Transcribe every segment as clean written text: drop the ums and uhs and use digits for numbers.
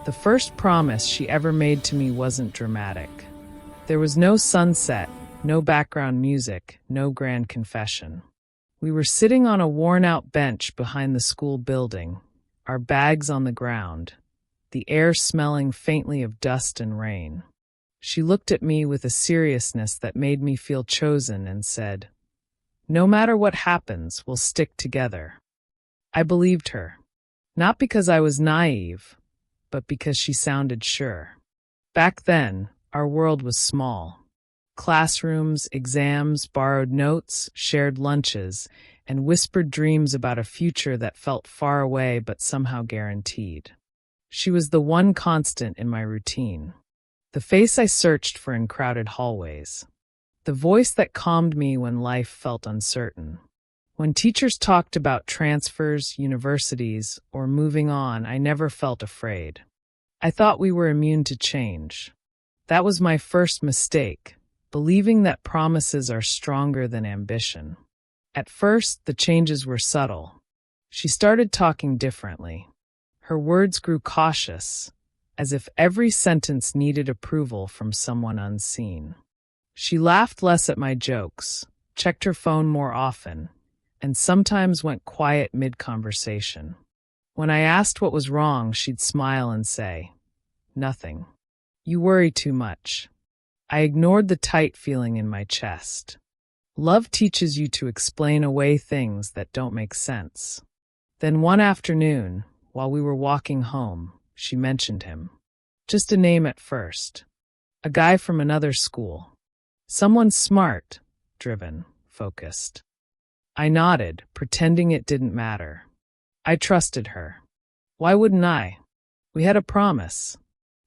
The first promise she ever made to me wasn't dramatic. There was no sunset, no background music, no grand confession. We were sitting on a worn-out bench behind the school building, our bags on the ground, the air smelling faintly of dust and rain. She looked at me with a seriousness that made me feel chosen and said, "No matter what happens, we'll stick together." I believed her, not because I was naive, but because she sounded sure. Back then, our world was small. Classrooms, exams, borrowed notes, shared lunches, and whispered dreams about a future that felt far away but somehow guaranteed. She was the one constant in my routine, the face I searched for in crowded hallways, the voice that calmed me when life felt uncertain. When teachers talked about transfers, universities, or moving on, I never felt afraid. I thought we were immune to change. That was my first mistake, believing that promises are stronger than ambition. At first, the changes were subtle. She started talking differently. Her words grew cautious, as if every sentence needed approval from someone unseen. She laughed less at my jokes, checked her phone more often, and sometimes went quiet mid-conversation. When I asked what was wrong, she'd smile and say, "Nothing. You worry too much." I ignored the tight feeling in my chest. Love teaches you to explain away things that don't make sense. Then one afternoon, while we were walking home, she mentioned him. Just a name at first. A guy from another school. Someone smart, driven, focused. I nodded, pretending it didn't matter. I trusted her. Why wouldn't I? We had a promise.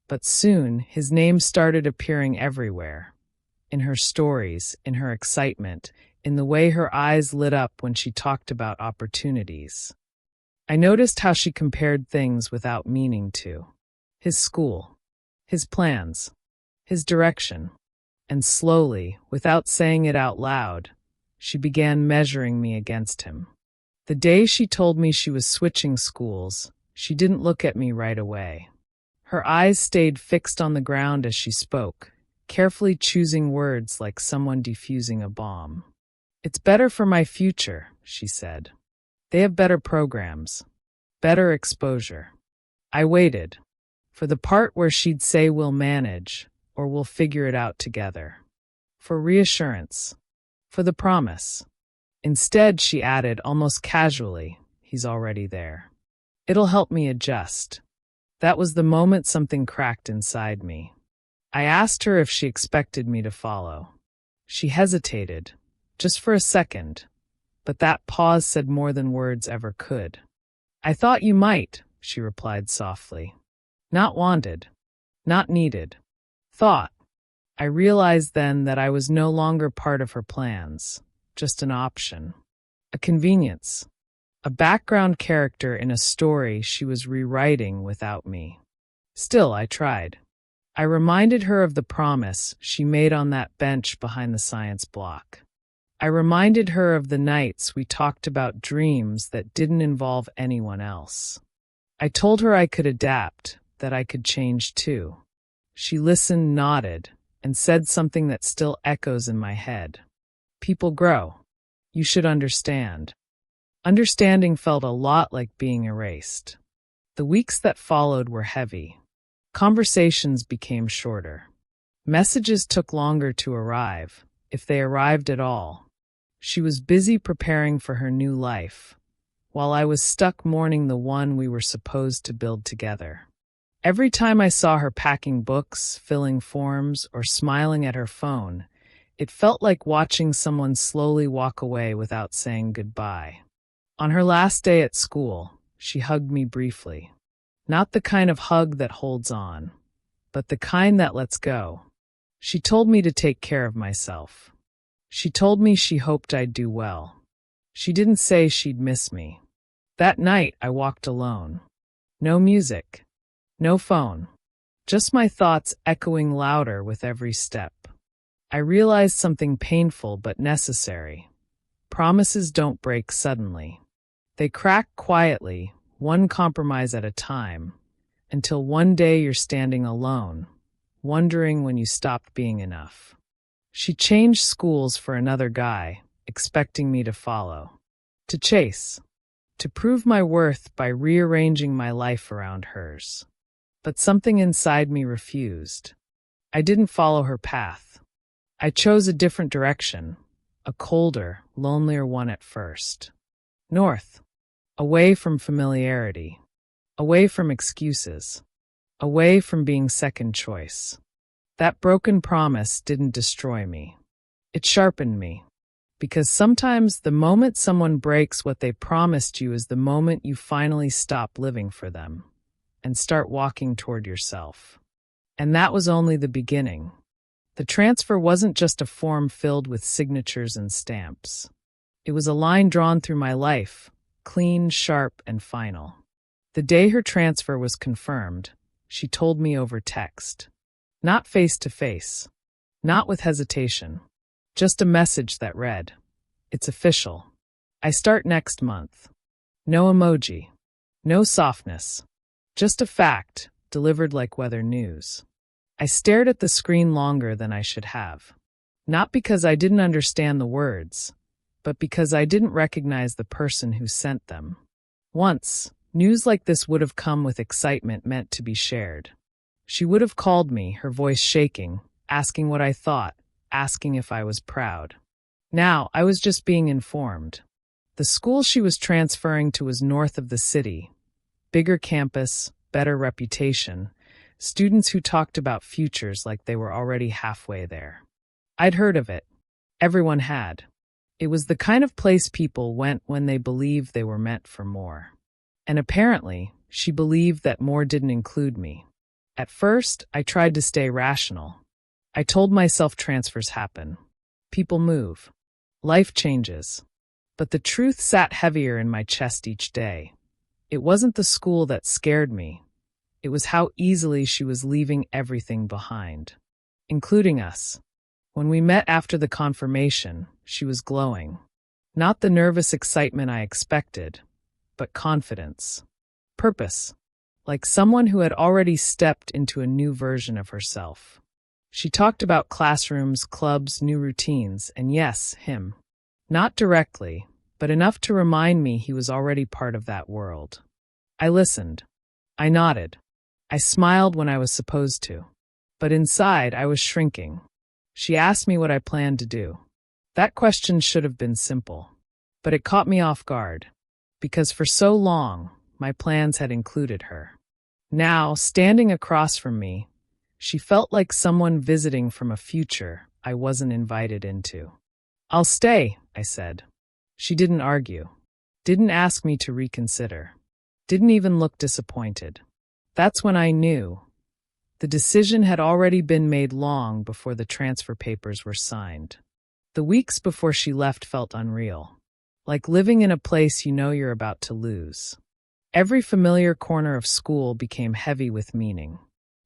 But soon, his name started appearing everywhere. In her stories, in her excitement, in the way her eyes lit up when she talked about opportunities. I noticed how she compared things without meaning to. His school, his plans, his direction. And slowly, without saying it out loud, she began measuring me against him. The day she told me she was switching schools, she didn't look at me right away. Her eyes stayed fixed on the ground as she spoke, carefully choosing words like someone defusing a bomb. "It's better for my future," she said. "They have better programs, better exposure." I waited for the part where she'd say we'll manage, or we'll figure it out together. For reassurance. For the promise. Instead, she added, almost casually, "He's already there. It'll help me adjust." That was the moment something cracked inside me. I asked her if she expected me to follow. She hesitated, just for a second, but that pause said more than words ever could. "I thought you might," she replied softly. "Not wanted. Not needed. Thought." I realized then that I was no longer part of her plans, just an option, a convenience, a background character in a story she was rewriting without me. Still, I tried. I reminded her of the promise she made on that bench behind the science block. I reminded her of the nights we talked about dreams that didn't involve anyone else. I told her I could adapt, that I could change too. She listened, nodded, and said something that still echoes in my head. "People grow. You should understand." Understanding felt a lot like being erased. The weeks that followed were heavy. Conversations became shorter. Messages took longer to arrive, if they arrived at all. She was busy preparing for her new life, while I was stuck mourning the one we were supposed to build together. Every time I saw her packing books, filling forms, or smiling at her phone, it felt like watching someone slowly walk away without saying goodbye. On her last day at school, she hugged me briefly. Not the kind of hug that holds on, but the kind that lets go. She told me to take care of myself. She told me she hoped I'd do well. She didn't say she'd miss me. That night, I walked alone. No music. No phone. Just my thoughts echoing louder with every step. I realized something painful but necessary. Promises don't break suddenly. They crack quietly, one compromise at a time, until one day you're standing alone, wondering when you stopped being enough. She changed schools for another guy, expecting me to follow, to chase, to prove my worth by rearranging my life around hers. But something inside me refused. I didn't follow her path. I chose a different direction, a colder, lonelier one at first. North, away from familiarity, away from excuses, away from being second choice. That broken promise didn't destroy me. It sharpened me. Because sometimes the moment someone breaks what they promised you is the moment you finally stop living for them and start walking toward yourself. And that was only the beginning. The transfer wasn't just a form filled with signatures and stamps. It was a line drawn through my life, clean, sharp, and final. The day her transfer was confirmed, she told me over text. Not face to face, not with hesitation, just a message that read, "It's official. I start next month." No emoji, no softness, just a fact delivered like weather news. I stared at the screen longer than I should have. Not because I didn't understand the words, but because I didn't recognize the person who sent them. Once, news like this would have come with excitement meant to be shared. She would have called me, her voice shaking, asking what I thought, asking if I was proud. Now, I was just being informed. The school she was transferring to was north of the city. Bigger campus, better reputation, students who talked about futures like they were already halfway there. I'd heard of it. Everyone had. It was the kind of place people went when they believed they were meant for more. And apparently, she believed that more didn't include me. At first, I tried to stay rational. I told myself transfers happen. People move. Life changes. But the truth sat heavier in my chest each day. It wasn't the school that scared me. It was how easily she was leaving everything behind, including us. When we met after the confirmation, she was glowing. Not the nervous excitement I expected, but confidence. Purpose. Like someone who had already stepped into a new version of herself. She talked about classrooms, clubs, new routines, and yes, him. Not directly, but enough to remind me he was already part of that world. I listened. I nodded. I smiled when I was supposed to. But inside, I was shrinking. She asked me what I planned to do. That question should have been simple. But it caught me off guard. Because for so long, my plans had included her. Now, standing across from me, she felt like someone visiting from a future I wasn't invited into. "I'll stay," I said. She didn't argue. Didn't ask me to reconsider. Didn't even look disappointed. That's when I knew. The decision had already been made long before the transfer papers were signed. The weeks before she left felt unreal. Like living in a place you know you're about to lose. Every familiar corner of school became heavy with meaning.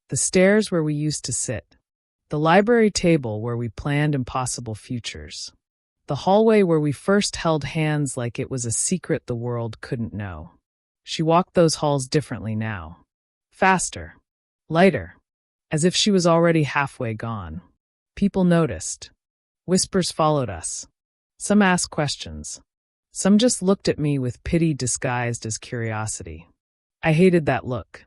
The stairs where we used to sit. The library table where we planned impossible futures. The hallway where we first held hands like it was a secret the world couldn't know. She walked those halls differently now. Faster. Lighter. As if she was already halfway gone. People noticed. Whispers followed us. Some asked questions. Some just looked at me with pity disguised as curiosity. I hated that look.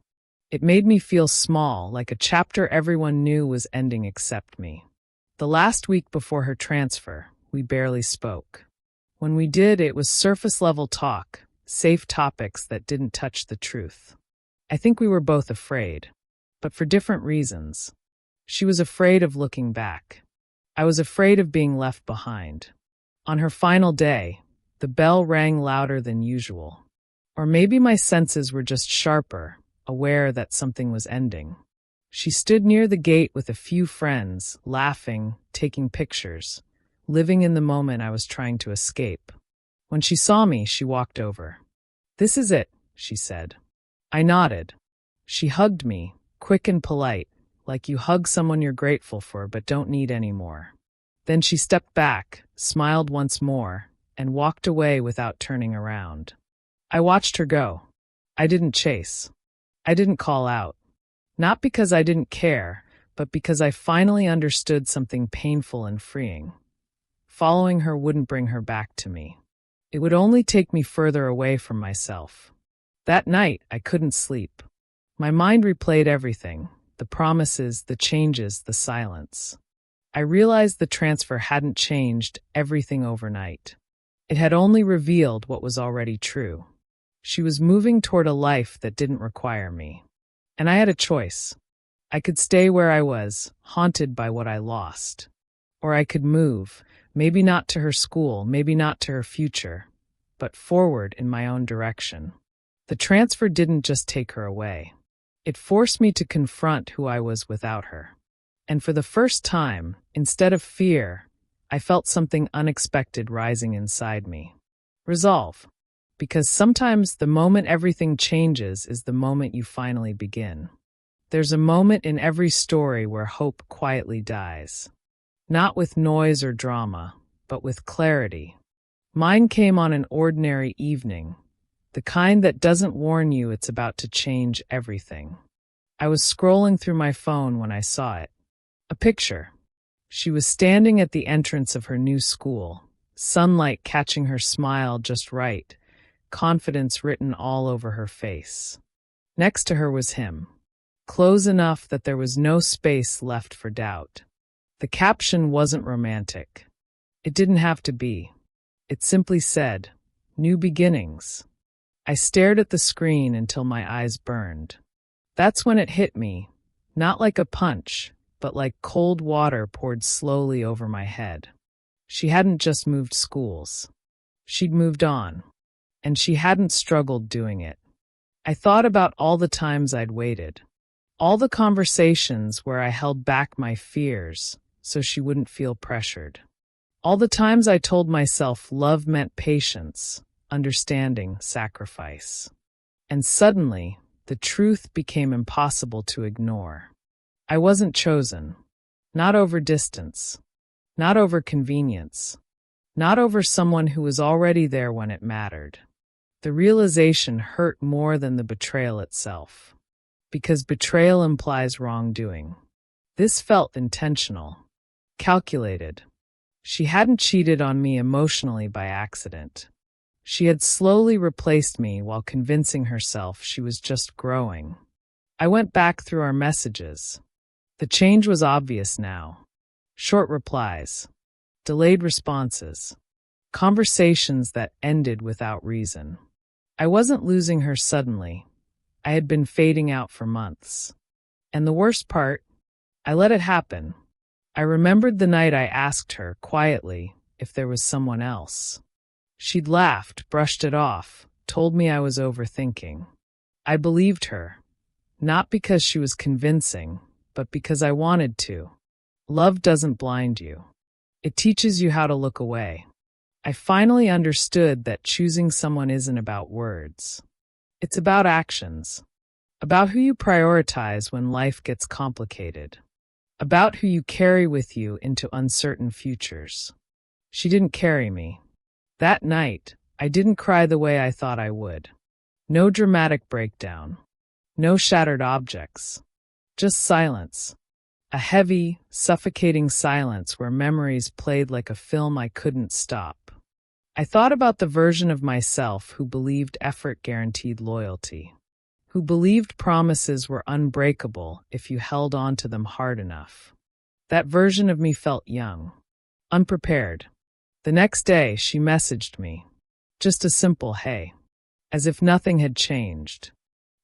It made me feel small, like a chapter everyone knew was ending except me. The last week before her transfer, we barely spoke. When we did, it was surface-level talk, safe topics that didn't touch the truth. I think we were both afraid, but for different reasons. She was afraid of looking back. I was afraid of being left behind. On her final day, the bell rang louder than usual. Or maybe my senses were just sharper, aware that something was ending. She stood near the gate with a few friends, laughing, taking pictures, living in the moment I was trying to escape. When she saw me, she walked over. "This is it," she said. I nodded. She hugged me, quick and polite, like you hug someone you're grateful for but don't need anymore. Then she stepped back, smiled once more, and walked away without turning around. I watched her go. I didn't chase. I didn't call out. Not because I didn't care, but because I finally understood something painful and freeing. Following her wouldn't bring her back to me. It would only take me further away from myself. That night, I couldn't sleep. My mind replayed everything, the promises, the changes, the silence. I realized the transfer hadn't changed everything overnight. It had only revealed what was already true. She was moving toward a life that didn't require me. And I had a choice. I could stay where I was, haunted by what I lost. Or I could move, maybe not to her school, maybe not to her future, but forward in my own direction. The transfer didn't just take her away. It forced me to confront who I was without her. And for the first time, instead of fear, I felt something unexpected rising inside me. Resolve. Because sometimes the moment everything changes is the moment you finally begin. There's a moment in every story where hope quietly dies. Not with noise or drama, but with clarity. Mine came on an ordinary evening, the kind that doesn't warn you it's about to change everything. I was scrolling through my phone when I saw it. A picture. She was standing at the entrance of her new school, sunlight catching her smile just right, confidence written all over her face. Next to her was him, close enough that there was no space left for doubt. The caption wasn't romantic. It didn't have to be. It simply said, "New beginnings." I stared at the screen until my eyes burned. That's when it hit me, not like a punch, but like cold water poured slowly over my head. She hadn't just moved schools. She'd moved on. And she hadn't struggled doing it. I thought about all the times I'd waited. All the conversations where I held back my fears so she wouldn't feel pressured. All the times I told myself love meant patience, understanding, sacrifice. And suddenly, the truth became impossible to ignore. I wasn't chosen. Not over distance. Not over convenience. Not over someone who was already there when it mattered. The realization hurt more than the betrayal itself. Because betrayal implies wrongdoing. This felt intentional. Calculated. She hadn't cheated on me emotionally by accident. She had slowly replaced me while convincing herself she was just growing. I went back through our messages. The change was obvious now. Short replies. Delayed responses. Conversations that ended without reason. I wasn't losing her suddenly. I had been fading out for months. And the worst part, I let it happen. I remembered the night I asked her, quietly, if there was someone else. She'd laughed, brushed it off, told me I was overthinking. I believed her. Not because she was convincing, but because I wanted to. Love doesn't blind you. It teaches you how to look away. I finally understood that choosing someone isn't about words. It's about actions. About who you prioritize when life gets complicated. About who you carry with you into uncertain futures. She didn't carry me. That night, I didn't cry the way I thought I would. No dramatic breakdown. No shattered objects. Just silence. A heavy, suffocating silence where memories played like a film I couldn't stop. I thought about the version of myself who believed effort guaranteed loyalty, who believed promises were unbreakable if you held on to them hard enough. That version of me felt young, unprepared. The next day, she messaged me. Just a simple hey. As if nothing had changed.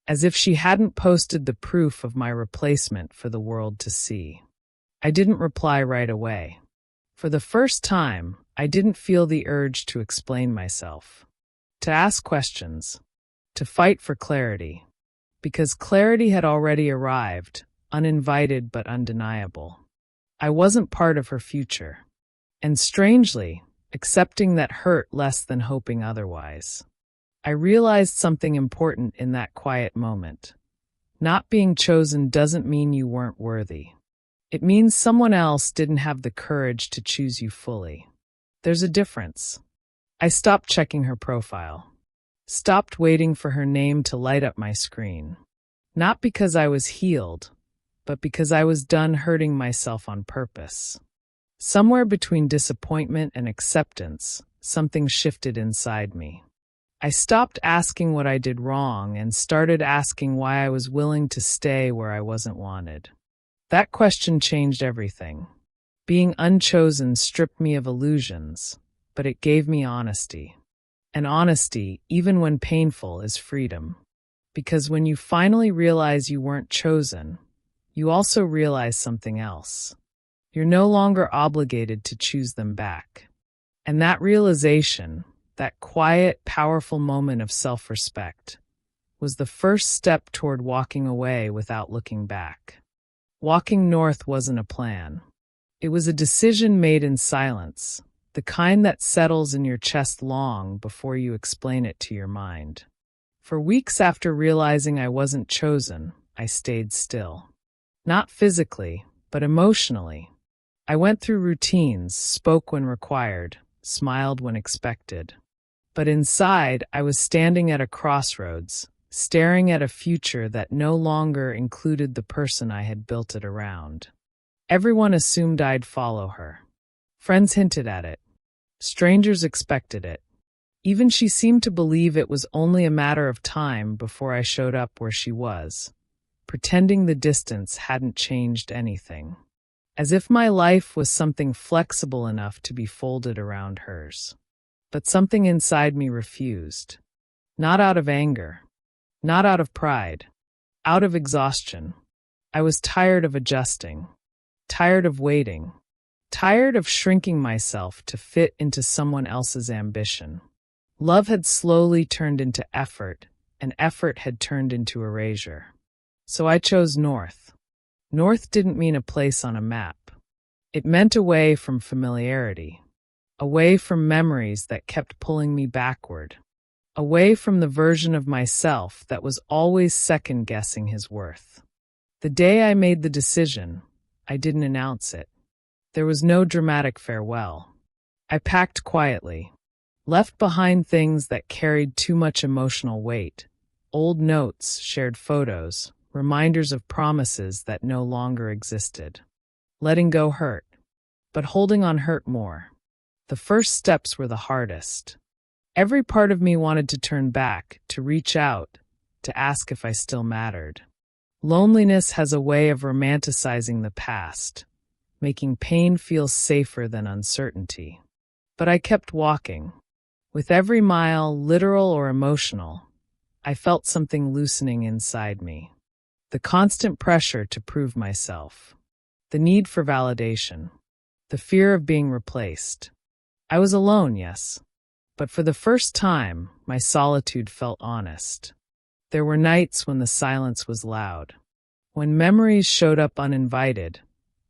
As if she hadn't posted the proof of my replacement for the world to see. I didn't reply right away. For the first time, I didn't feel the urge to explain myself. To ask questions. To fight for clarity. Because clarity had already arrived, uninvited but undeniable. I wasn't part of her future. And strangely, accepting that hurt less than hoping otherwise. I realized something important in that quiet moment. Not being chosen doesn't mean you weren't worthy. It means someone else didn't have the courage to choose you fully. There's a difference. I stopped checking her profile. Stopped waiting for her name to light up my screen. Not because I was healed, but because I was done hurting myself on purpose. Somewhere between disappointment and acceptance, something shifted inside me. I stopped asking what I did wrong and started asking why I was willing to stay where I wasn't wanted. That question changed everything. Being unchosen stripped me of illusions, but it gave me honesty. And honesty, even when painful, is freedom. Because when you finally realize you weren't chosen, you also realize something else. You're no longer obligated to choose them back. And that realization, that quiet, powerful moment of self-respect, was the first step toward walking away without looking back. Walking north wasn't a plan. It was a decision made in silence, the kind that settles in your chest long before you explain it to your mind. For weeks after realizing I wasn't chosen, I stayed still. Not physically, but emotionally. I went through routines, spoke when required, smiled when expected. But inside, I was standing at a crossroads, staring at a future that no longer included the person I had built it around. Everyone assumed I'd follow her. Friends hinted at it. Strangers expected it. Even she seemed to believe it was only a matter of time before I showed up where she was, pretending the distance hadn't changed anything. As if my life was something flexible enough to be folded around hers. But something inside me refused. Not out of anger. Not out of pride. Out of exhaustion. I was tired of adjusting. Tired of waiting. Tired of shrinking myself to fit into someone else's ambition. Love had slowly turned into effort, and effort had turned into erasure. So I chose north. North didn't mean a place on a map. It meant away from familiarity. Away from memories that kept pulling me backward. Away from the version of myself that was always second-guessing his worth. The day I made the decision, I didn't announce it. There was no dramatic farewell. I packed quietly, left behind things that carried too much emotional weight, old notes, shared photos, reminders of promises that no longer existed. Letting go hurt, but holding on hurt more. The first steps were the hardest. Every part of me wanted to turn back, to reach out, to ask if I still mattered. Loneliness has a way of romanticizing the past, making pain feel safer than uncertainty. But I kept walking. With every mile, literal or emotional, I felt something loosening inside me. The constant pressure to prove myself. The need for validation. The fear of being replaced. I was alone, yes. But for the first time, my solitude felt honest. There were nights when the silence was loud. When memories showed up uninvited,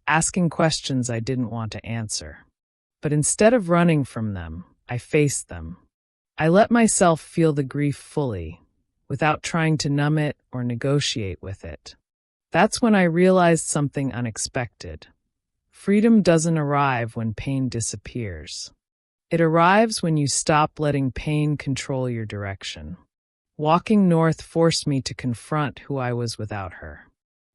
asking questions I didn't want to answer. But instead of running from them, I faced them. I let myself feel the grief fully, without trying to numb it or negotiate with it. That's when I realized something unexpected. Freedom doesn't arrive when pain disappears. It arrives when you stop letting pain control your direction. Walking north forced me to confront who I was without her.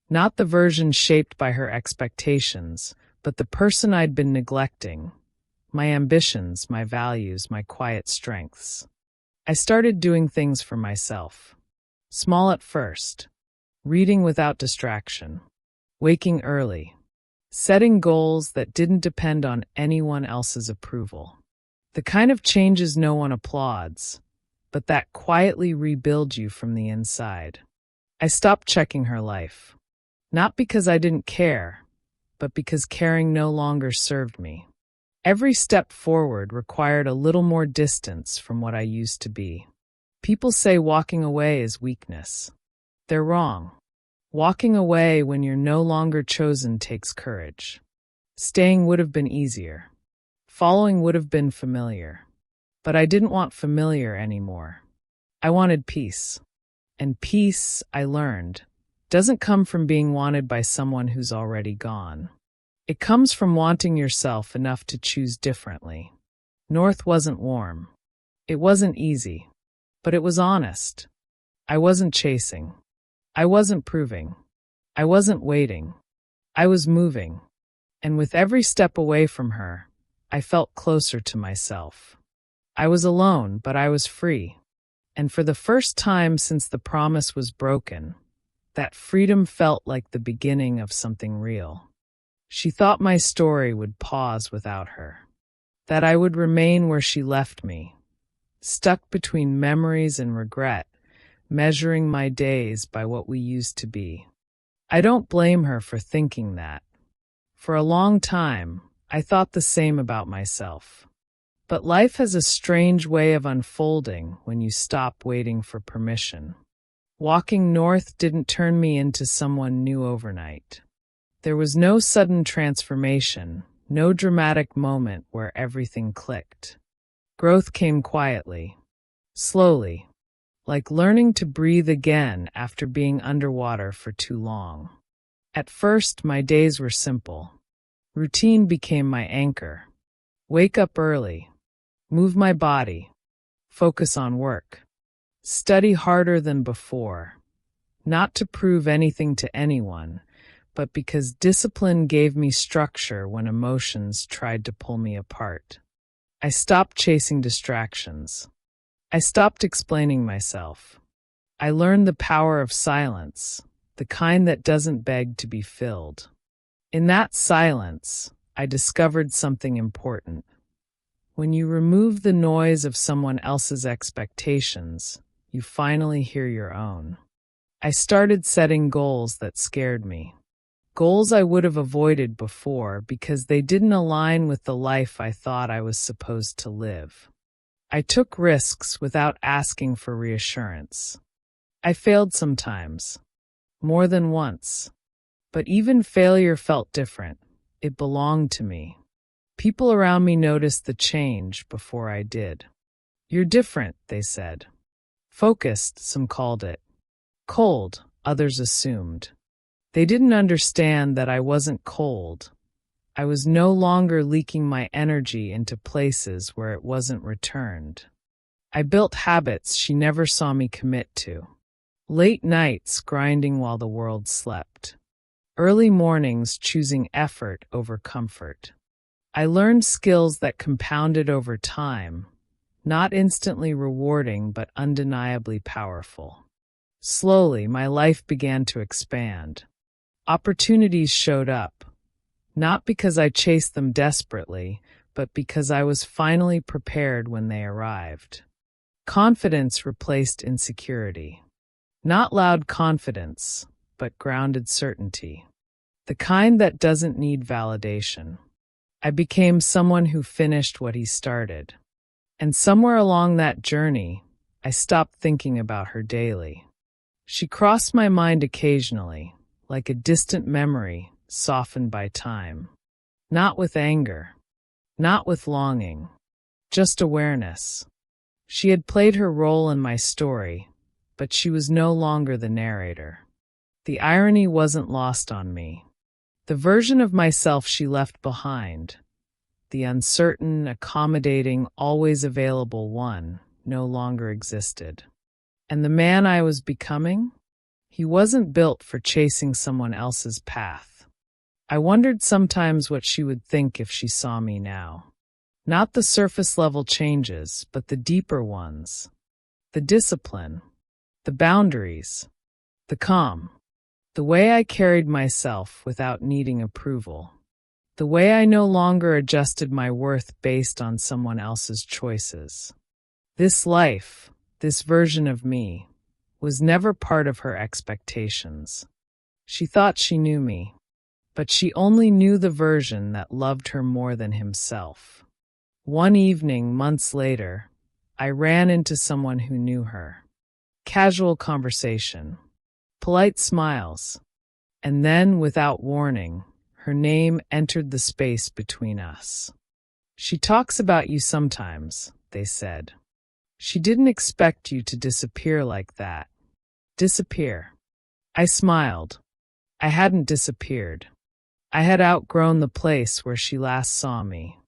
Not the version shaped by her expectations, but the person I'd been neglecting. My ambitions, my values, my quiet strengths. I started doing things for myself. Small at first. Reading without distraction. Waking early. Setting goals that didn't depend on anyone else's approval. The kind of changes no one applauds, but that quietly rebuild you from the inside. I stopped checking her life. Not because I didn't care, but because caring no longer served me. Every step forward required a little more distance from what I used to be. People say walking away is weakness. They're wrong. Walking away when you're no longer chosen takes courage. Staying would have been easier. Following would have been familiar. But I didn't want familiar anymore. I wanted peace. And peace, I learned, doesn't come from being wanted by someone who's already gone. It comes from wanting yourself enough to choose differently. North wasn't warm. It wasn't easy. But it was honest. I wasn't chasing. I wasn't proving. I wasn't waiting. I was moving. And with every step away from her, I felt closer to myself. I was alone, but I was free. And for the first time since the promise was broken, that freedom felt like the beginning of something real. She thought my story would pause without her, that I would remain where she left me, stuck between memories and regret, measuring my days by what we used to be. I don't blame her for thinking that. For a long time, I thought the same about myself. But life has a strange way of unfolding when you stop waiting for permission. Walking north didn't turn me into someone new overnight. There was no sudden transformation, no dramatic moment where everything clicked. Growth came quietly, slowly, like learning to breathe again after being underwater for too long. At first, my days were simple. Routine became my anchor. Wake up early, move my body, focus on work, study harder than before, not to prove anything to anyone, but because discipline gave me structure when emotions tried to pull me apart. I stopped chasing distractions. I stopped explaining myself. I learned the power of silence, the kind that doesn't beg to be filled. In that silence, I discovered something important. When you remove the noise of someone else's expectations, you finally hear your own. I started setting goals that scared me. Goals I would have avoided before because they didn't align with the life I thought I was supposed to live. I took risks without asking for reassurance. I failed sometimes, more than once. But even failure felt different. It belonged to me. People around me noticed the change before I did. You're different, they said. Focused, some called it. Cold, others assumed. They didn't understand that I wasn't cold. I was no longer leaking my energy into places where it wasn't returned. I built habits she never saw me commit to. Late nights grinding while the world slept. Early mornings choosing effort over comfort. I learned skills that compounded over time, not instantly rewarding but undeniably powerful. Slowly, my life began to expand. Opportunities showed up, not because I chased them desperately, but because I was finally prepared when they arrived. Confidence replaced insecurity. Not loud confidence, but grounded certainty. The kind that doesn't need validation. I became someone who finished what he started. And somewhere along that journey, I stopped thinking about her daily. She crossed my mind occasionally, like a distant memory softened by time. Not with anger, not with longing, just awareness. She had played her role in my story, but she was no longer the narrator. The irony wasn't lost on me. The version of myself she left behind, the uncertain, accommodating, always available one, no longer existed. And the man I was becoming? He wasn't built for chasing someone else's path. I wondered sometimes what she would think if she saw me now. Not the surface-level changes, but the deeper ones. The discipline, the boundaries, the calm. The way I carried myself without needing approval. The way I no longer adjusted my worth based on someone else's choices. This life, this version of me, was never part of her expectations. She thought she knew me, but she only knew the version that loved her more than himself. One evening, months later, I ran into someone who knew her. Casual conversation. Polite smiles, and then, without warning, her name entered the space between us. She talks about you sometimes, they said. She didn't expect you to disappear like that. Disappear. I smiled. I hadn't disappeared. I had outgrown the place where she last saw me.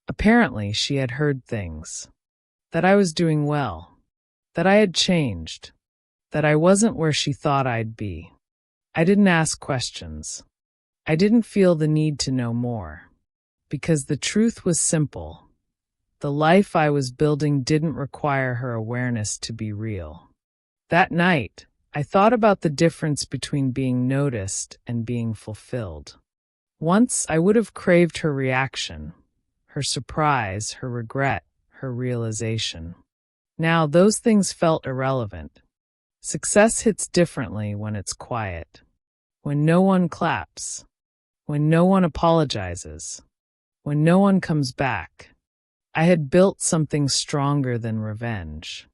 Apparently, she had heard things. That I was doing well. That I had changed. that I wasn't where she thought I'd be. I didn't ask questions. I didn't feel the need to know more. Because the truth was simple. The life I was building didn't require her awareness to be real. That night, I thought about the difference between being noticed and being fulfilled. Once, I would have craved her reaction, her surprise, her regret, her realization. Now, those things felt irrelevant. Success hits differently when it's quiet, when no one claps, when no one apologizes, when no one comes back. I had built something stronger than revenge.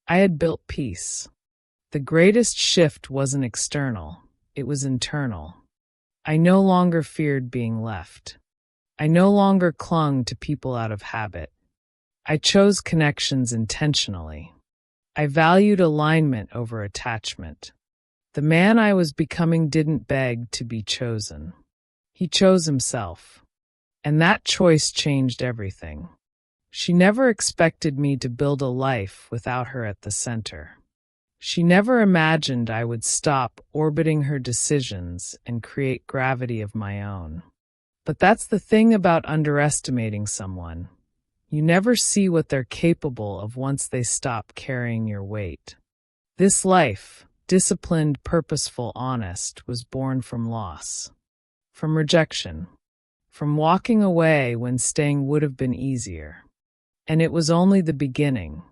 I had built peace. The greatest shift wasn't external, it was internal. I no longer feared being left. I no longer clung to people out of habit. I chose connections intentionally. I valued alignment over attachment. The man I was becoming didn't beg to be chosen. He chose himself. And that choice changed everything. She never expected me to build a life without her at the center. She never imagined I would stop orbiting her decisions and create gravity of my own. But that's the thing about underestimating someone. You never see what they're capable of once they stop carrying your weight. This life, disciplined, purposeful, honest, was born from loss, from rejection, from walking away when staying would have been easier. And it was only the beginning,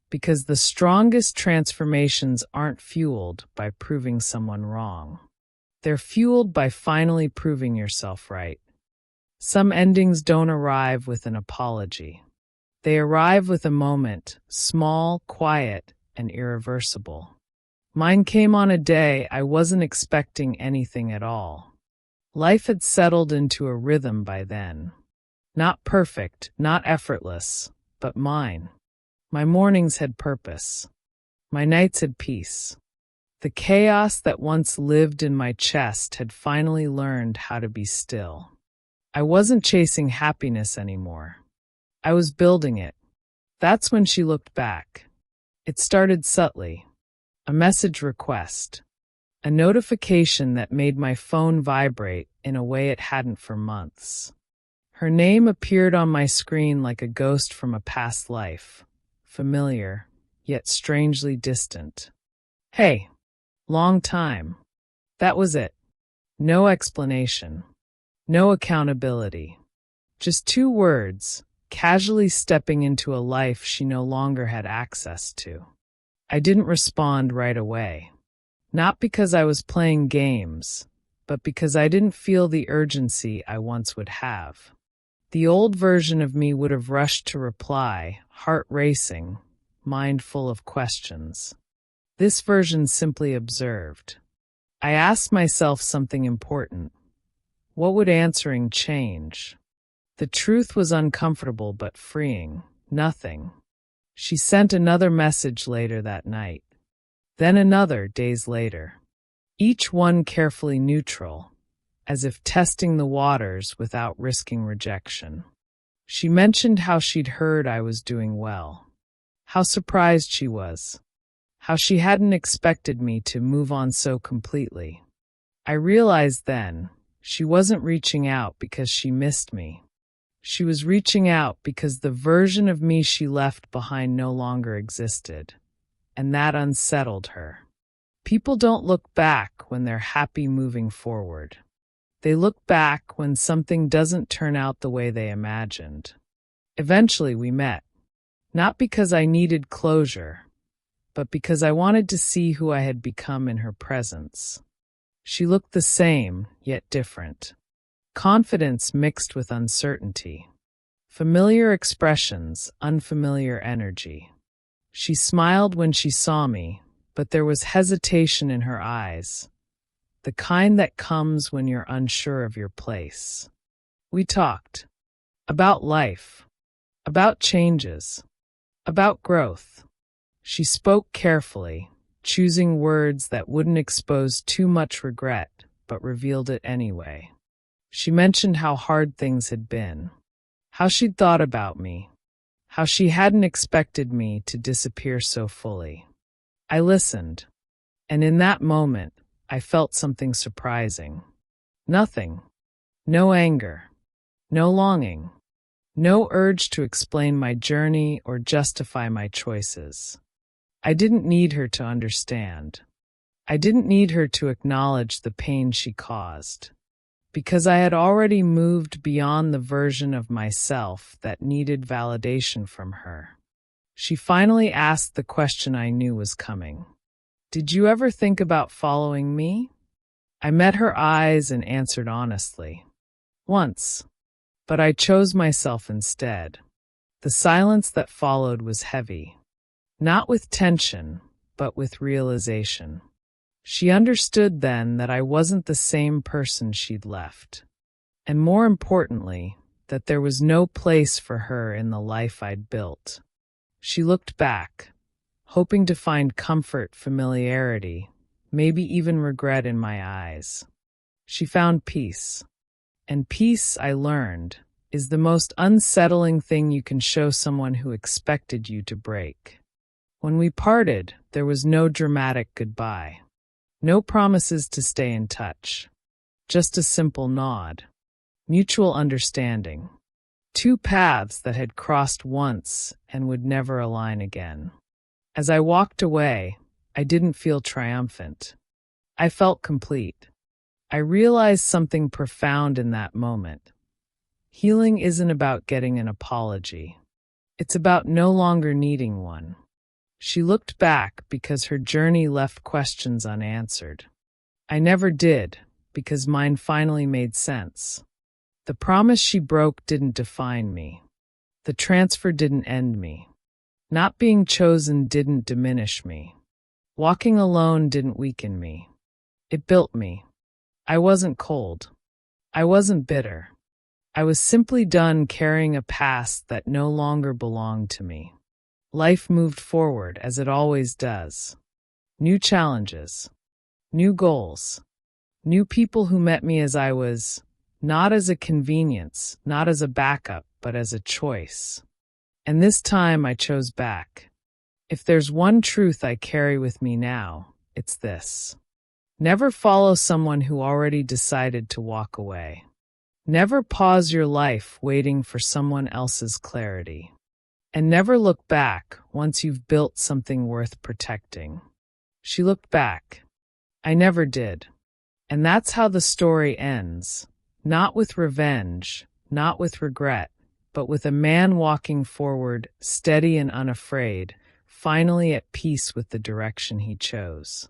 because the strongest transformations aren't fueled by proving someone wrong. They're fueled by finally proving yourself right. Some endings don't arrive with an apology. They arrive with a moment, small, quiet, and irreversible. Mine came on a day I wasn't expecting anything at all. Life had settled into a rhythm by then. Not perfect, not effortless, but mine. My mornings had purpose. My nights had peace. The chaos that once lived in my chest had finally learned how to be still. I wasn't chasing happiness anymore. I was building it. That's when she looked back. It started subtly. A message request. A notification that made my phone vibrate in a way it hadn't for months. Her name appeared on my screen like a ghost from a past life, familiar, yet strangely distant. Hey, long time. That was it. No explanation. No accountability. Just 2 words, casually stepping into a life she no longer had access to. I didn't respond right away. Not because I was playing games, but because I didn't feel the urgency I once would have. The old version of me would have rushed to reply, heart racing, mind full of questions. This version simply observed. I asked myself something important. What would answering change? The truth was uncomfortable but freeing. Nothing. She sent another message later that night. Then another days later. Each one carefully neutral, as if testing the waters without risking rejection. She mentioned how she'd heard I was doing well. How surprised she was. How she hadn't expected me to move on so completely. I realized then, she wasn't reaching out because she missed me. She was reaching out because the version of me she left behind no longer existed, and that unsettled her. People don't look back when they're happy moving forward. They look back when something doesn't turn out the way they imagined. Eventually we met, not because I needed closure, but because I wanted to see who I had become in her presence. She looked the same, yet different. Confidence mixed with uncertainty. Familiar expressions, unfamiliar energy. She smiled when she saw me, but there was hesitation in her eyes, the kind that comes when you're unsure of your place. We talked about life, about changes, about growth. She spoke carefully, choosing words that wouldn't expose too much regret, but revealed it anyway. She mentioned how hard things had been, how she'd thought about me, how she hadn't expected me to disappear so fully. I listened, And in that moment, I felt something surprising. Nothing. No anger. No longing. No urge to explain my journey or justify my choices. I didn't need her to understand. I didn't need her to acknowledge the pain she caused, because I had already moved beyond the version of myself that needed validation from her. She finally asked the question I knew was coming. "Did you ever think about following me?" I met her eyes and answered honestly. "Once, but I chose myself instead." The silence that followed was heavy, not with tension, but with realization. She understood then that I wasn't the same person she'd left, and more importantly, that there was no place for her in the life I'd built. She looked back, hoping to find comfort, familiarity, maybe even regret in my eyes. She found peace. And peace, I learned, is the most unsettling thing you can show someone who expected you to break. When we parted, there was no dramatic goodbye. No promises to stay in touch. Just a simple nod. Mutual understanding. Two paths that had crossed once and would never align again. As I walked away, I didn't feel triumphant. I felt complete. I realized something profound in that moment. Healing isn't about getting an apology. It's about no longer needing one. She looked back because her journey left questions unanswered. I never did, because mine finally made sense. The promise she broke didn't define me. The transfer didn't end me. Not being chosen didn't diminish me. Walking alone didn't weaken me. It built me. I wasn't cold. I wasn't bitter. I was simply done carrying a past that no longer belonged to me. Life moved forward as it always does. New challenges. New goals. New people who met me as I was, not as a convenience, not as a backup, but as a choice. And this time I chose back. If there's one truth I carry with me now, it's this. Never follow someone who already decided to walk away. Never pause your life waiting for someone else's clarity. And never look back once you've built something worth protecting. She looked back. I never did. And that's how the story ends. Not with revenge, not with regret, but with a man walking forward, steady and unafraid, finally at peace with the direction he chose.